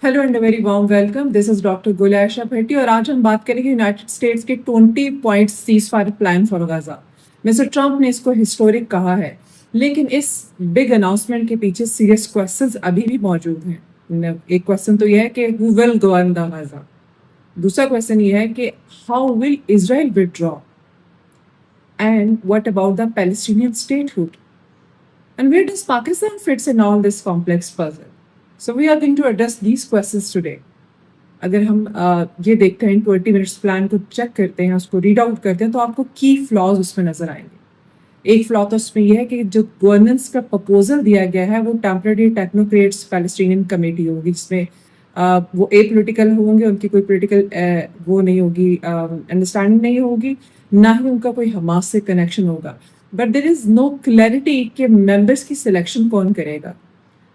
Hello and very warm welcome. This is doctor Gulaisha Bhatti और आज हम बात करेंगे यूनाइटेड स्टेट्स के 20 point ceasefire plan for Gaza. Mister Trump ने इसको हिस्टोरिक कहा है, लेकिन इस बिग अनाउंसमेंट के पीछे सीरियस क्वेश्चंस अभी भी मौजूद हैं। एक क्वेश्चन तो यह है कि who will govern the Gaza. दूसरा क्वेश्चन ये है कि how will Israel withdraw, and what about the Palestinian statehood, and where does Pakistan fits in all this complex puzzle? So we are going to address these questions today. अगर हम ये देखते हैं 20 minutes plan को check करते हैं, उसको read out करते हैं, तो आपको की फ्लॉज उसमें नजर आएंगे। एक फ्लॉ तो उसमें यह है कि जो गवर्नेंस का प्रपोजल दिया गया है वो टेम्परेरी टेक्नोक्रेट्स पैलेस्टीनियन कमेटी होगी, जिसमें वो ए पोलिटिकल होंगे, उनकी कोई पोलिटिकल वो नहीं होगी, अंडरस्टैंडिंग नहीं होगी, ना ही उनका कोई हमास से कनेक्शन होगा। But there is no clarity कि मेंबर्स की सिलेक्शन कौन करेगा।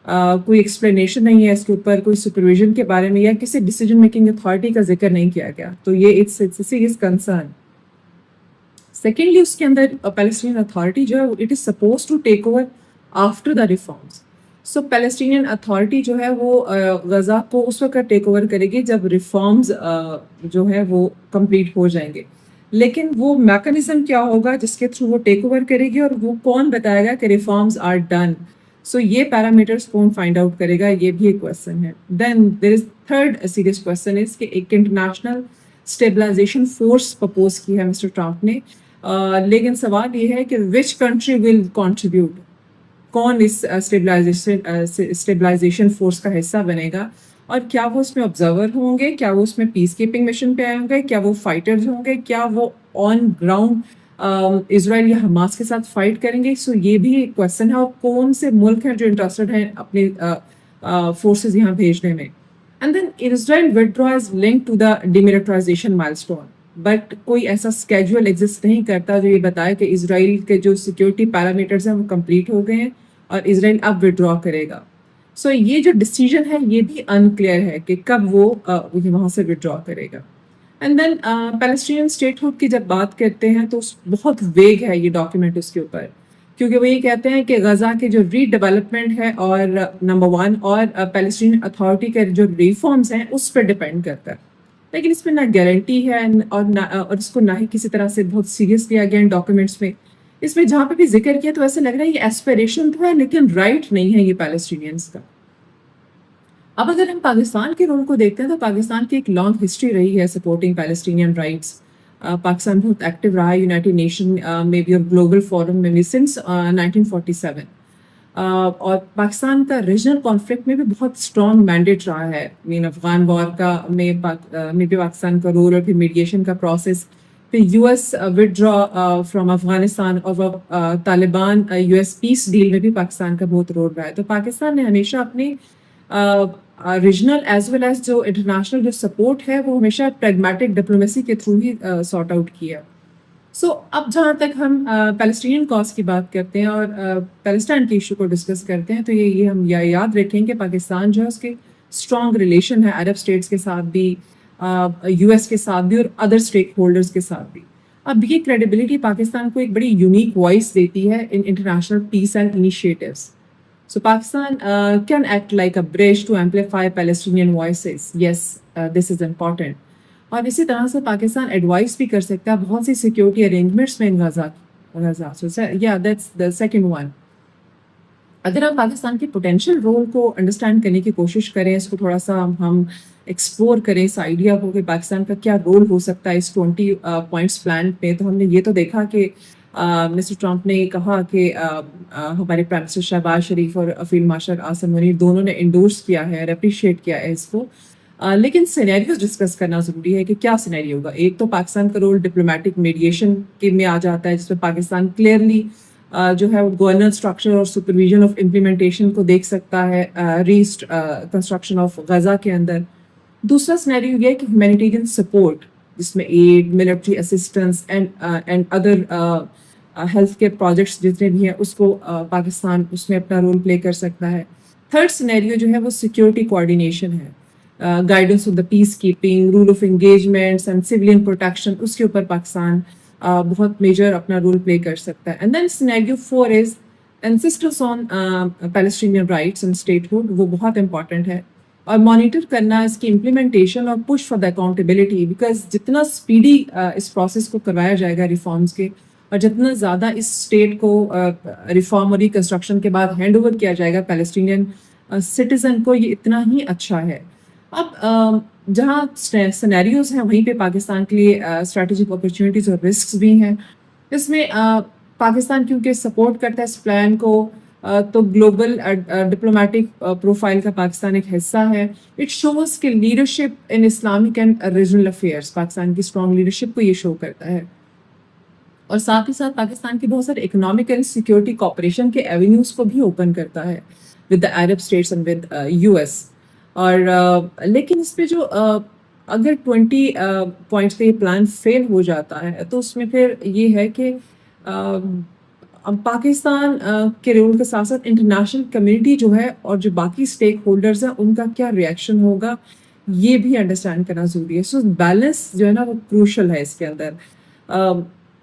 कोई एक्सप्लेनेशन नहीं है इसके ऊपर, कोई सुपरविजन के बारे में या किसी डिसीजन मेकिंग अथॉरिटी का जिक्र नहीं किया गया, तो ये इट्स सीरियस कंसर्न। सेकेंडली, उसके अंदर पैलेस्टीनियन अथॉरिटी जो है it is suppose to take over after the reforms. So Palestinian authority जो है वो गजा को उस वक्त टेक ओवर करेगी जब रिफॉर्म्स जो है वो कंप्लीट हो जाएंगे। लेकिन वो मैकेनिज्म क्या होगा जिसके थ्रू वो टेक ओवर करेगी, और वो कौन बताएगा कि रिफॉर्म्स आर डन। सो ये पैरामीटर्स कौन फाइंड आउट करेगा, ये भी एक क्वेश्चन है। Then there is third serious question is कि एक इंटरनेशनल स्टेबलाइजेशन फोर्स प्रपोज की है मिस्टर ट्रंप ने, लेकिन सवाल ये है कि विच कंट्री विल कॉन्ट्रीब्यूट, कौन इस स्टेबलाइजेशन फोर्स का हिस्सा बनेगा, और क्या वो उसमें ऑब्जर्वर होंगे, क्या वो उसमें पीस कीपिंग मिशन पे आएंगे, क्या वो फाइटर्स होंगे, क्या वो ऑन ग्राउंड इजराइल या हमास के साथ फाइट करेंगे। सो ये भी एक क्वेश्चन है, और कौन से मुल्क हैं जो इंटरेस्टेड हैं अपने फोर्सेस यहाँ भेजने में। And then Israel withdraw is linked to the demilitarisation milestone, but कोई ऐसा स्केड्यूल एग्जिस्ट नहीं करता जो ये बताए कि इजराइल के जो सिक्योरिटी पैरामीटर्स हैं वो कंप्लीट हो गए हैं और इजराइल अब विथड्रॉ करेगा। सो ये जो डिसीजन है ये भी अनक्लियर है कि कब वो वहाँ से विड्रॉ करेगा। एंड देन पैलेस्टीनियन स्टेटहुड की जब बात करते हैं तो बहुत वेग है ये डॉक्यूमेंट उसके ऊपर, क्योंकि वो ये कहते हैं कि गजा के जो रीडेवलपमेंट है और नंबर वन, और पैलेस्टीनियन अथॉरिटी के जो रिफॉर्म्स हैं उस पर डिपेंड करता है। लेकिन इसमें ना गारंटी है और इसको ना ही किसी तरह से बहुत सीरियस लिया गया इन डॉक्यूमेंट्स में। इसमें जहाँ पे भी जिक्र किया तो ऐसे लग रहा है ये एस्पिरेशन तो है लेकिन राइट नहीं है ये पैलेस्टीनियंस का। अब अगर हम पाकिस्तान के रोल को देखते हैं तो पाकिस्तान की एक लॉन्ग हिस्ट्री रही है सपोर्टिंग पैलेस्टीनियन राइट्स। पाकिस्तान बहुत एक्टिव रहा है यूनाइटेड नेशन में भी और ग्लोबल फोरम में भी सिंस 1947। और पाकिस्तान का रीजनल कॉन्फ्लिक्ट में भी बहुत स्ट्रॉन्ग मैंडेट रहा है। मीन अफगान वॉर का में भी पाकिस्तान का रोल, और फिर मीडिएशन का प्रोसेस, फिर यूएस विथड्रॉ फ्रॉम अफगानिस्तान, और तालिबान यूएस पीस डील में भी पाकिस्तान का बहुत रोल रहा है। तो पाकिस्तान ने हमेशा अपनी रीजनल एज वेल एज जो इंटरनेशनल जो सपोर्ट है वो हमेशा प्रैग्मेटिक डिप्लोमेसी के थ्रू ही सॉर्ट आउट किया। सो अब जहाँ तक हम पैलेस्टीनियन कॉज की बात करते हैं और पैलेस्टाइन के इशू को डिस्कस करते हैं तो ये हम याद रखें कि पाकिस्तान जो है उसके स्ट्रॉन्ग रिलेशन है अरब स्टेट्स के साथ भी, यूएस के साथ भी, और अदर स्टेक होल्डर्स के साथ भी। अब ये क्रेडिबिलिटी पाकिस्तान को एक बड़ी यूनिक वॉइस देती है in international peace and initiatives. So Pakistan can act like a bridge to amplify Palestinian voices. Yes, this is important. और इसी तरह से पाकिस्तान एडवाइस भी कर सकता है बहुत सी सिक्योरिटी अरेंजमेंट्स में इन गजा। So yeah, that's the second one. अगर हम पाकिस्तान के पोटेंशियल रोल को अंडरस्टैंड करने की कोशिश करें, इसको थोड़ा सा हम एक्सप्लोर करें इस आइडिया को कि पाकिस्तान का क्या रोल हो सकता है इस 20 पॉइंट्स प्लान पे, तो हमने ये तो देखा कि मिस्टर ट्रंप ने कहा कि हमारे प्राइम मिनिस्टर शहबाज शरीफ और फील्ड मार्शल आसिम मुनीर दोनों ने इंडोर्स किया है, अप्रिशिएट किया है इसको। लेकिन सिनेरियोज डिस्कस करना ज़रूरी है कि क्या सिनेरियो होगा। एक तो पाकिस्तान का रोल डिप्लोमेटिक मीडिएशन के में आ जाता है, जिसमें पाकिस्तान क्लियरली जो है वो गवर्नेंस स्ट्रक्चर और सुपरविजन ऑफ इम्प्लीमेंटेशन को देख सकता है कंस्ट्रक्शन ऑफ गजा के अंदर। दूसरा सिनेरियो ये है कि ह्यूमैनिटेरियन सपोर्ट, जिसमें aid, military assistance and other health care projects जितने भी हैं उसको पाकिस्तान उसमें अपना रोल प्ले कर सकता है। थर्ड सिनेरियो जो है वो सिक्योरिटी कोऑर्डिनेशन है, guidance of the peace keeping, rule of engagements and civilian protection, उसके ऊपर पाकिस्तान बहुत मेजर अपना रोल प्ले कर सकता है। And then scenario 4 is insistence on Palestinian rights and statehood, वो बहुत इंपॉर्टेंट है اور مانیٹر کرنا اس کی امپلیمنٹیشن اور push for the accountability, because جتنا اسپیڈی اس پروسیس کو کروایا جائے گا ریفارمس کے، اور جتنا زیادہ اس اسٹیٹ کو ریفارم اور ریکنسٹرکشن کے بعد ہینڈ اوور کیا جائے گا پیلسٹینین سٹیزن کو، یہ اتنا ہی اچھا ہے. اب جہاں سینیریوز ہیں وہیں پہ پاکستان کے لیے اسٹریٹجک اپرچونیٹیز اور رسکس بھی ہیں. اس میں پاکستان کیونکہ سپورٹ کرتا ہے اس پلان کو، تو گلوبل ڈپلومیٹک پروفائل کا پاکستان ایک حصہ ہے. اٹ شوز کہ leadership in Islamic and regional affairs, Pakistan کی اسٹرانگ لیڈرشپ کو یہ شو کرتا ہے. اور ساتھ ہی ساتھ پاکستان کے بہت سارے اکنامک اینڈ سیکورٹی کوپریشن کے ایونیوز کو بھی اوپن کرتا ہے with the Arab states and with U S. اور لیکن اس پہ جو اگر 20 پوائنٹس پہ یہ پلان فیل ہو جاتا ہے تو اس میں پھر یہ ہے کہ پاکستان کے رول کے ساتھ ساتھ انٹرنیشنل کمیونٹی جو ہے اور جو باقی اسٹیک ہولڈرز ہیں ان کا کیا ریئیکشن ہوگا، یہ بھی انڈرسٹینڈ کرنا ضروری ہے. سو بیلنس جو ہے نا وہ کروشل ہے اس کے اندر.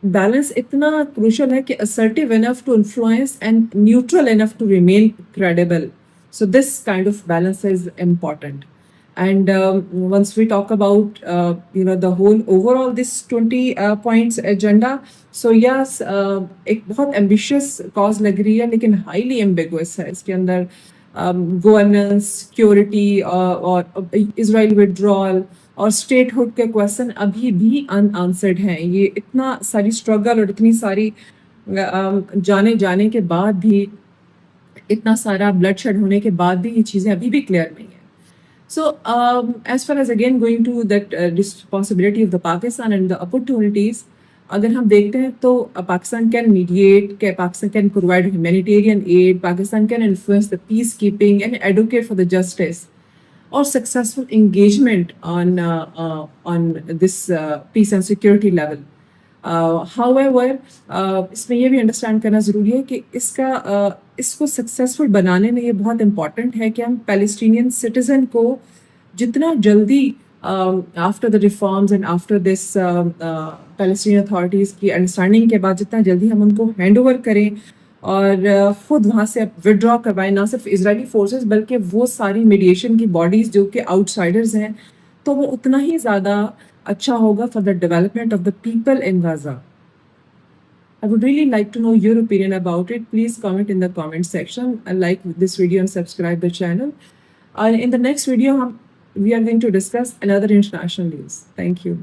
بیلنس اتنا کروشل ہے کہ assertive enough to influence and neutral enough to remain credible. So this kind of balance is important. And once we talk about the whole overall this 20 points agenda, so yes, ایک بہت ambitious cause لگ رہی ہے لیکن highly ambiguous ہے. اس کے اندر governance, security اور اسرائیل withdrawal اور اسٹیٹ ہوڈ کے کویشچن ابھی بھی ان آنسرڈ ہیں. یہ اتنا ساری اسٹرگل اور اتنی ساری جانے کے بعد بھی، اتنا سارا بلڈ شیڈ ہونے کے بعد بھی یہ چیزیں ابھی بھی کلیئر نہیں ہیں. So as far as again going to that responsibility of the Pakistan and the opportunities, اگر ہم دیکھتے ہیں تو Pakistan can mediate, Pakistan can provide humanitarian aid, Pakistan can influence the peace keeping and advocate for the justice or successful engagement on this peace and security level. However, اس میں یہ بھی understand کرنا ضروری ہے کہ اس کو سکسیزفل بنانے میں یہ بہت امپورٹنٹ ہے کہ ہم پیلسٹینین سٹیزن کو جتنا جلدی after the reforms and after this Palestinian authorities کی انڈرسٹینڈنگ کے بعد جتنا جلدی ہم ان کو ہینڈ اوور کریں اور خود وہاں سے ودرا کروائیں، نہ صرف اسرائیلی فورسز بلکہ وہ ساری میڈیشن کی باڈیز جو کہ آؤٹ سائڈرز ہیں، تو وہ اتنا ہی زیادہ اچھا ہوگا for the development of the people in Gaza. I would really like to know your opinion about it. Please comment in the comment section and like this video and subscribe the channel. And in the next video, we are going to discuss another international news. Thank you.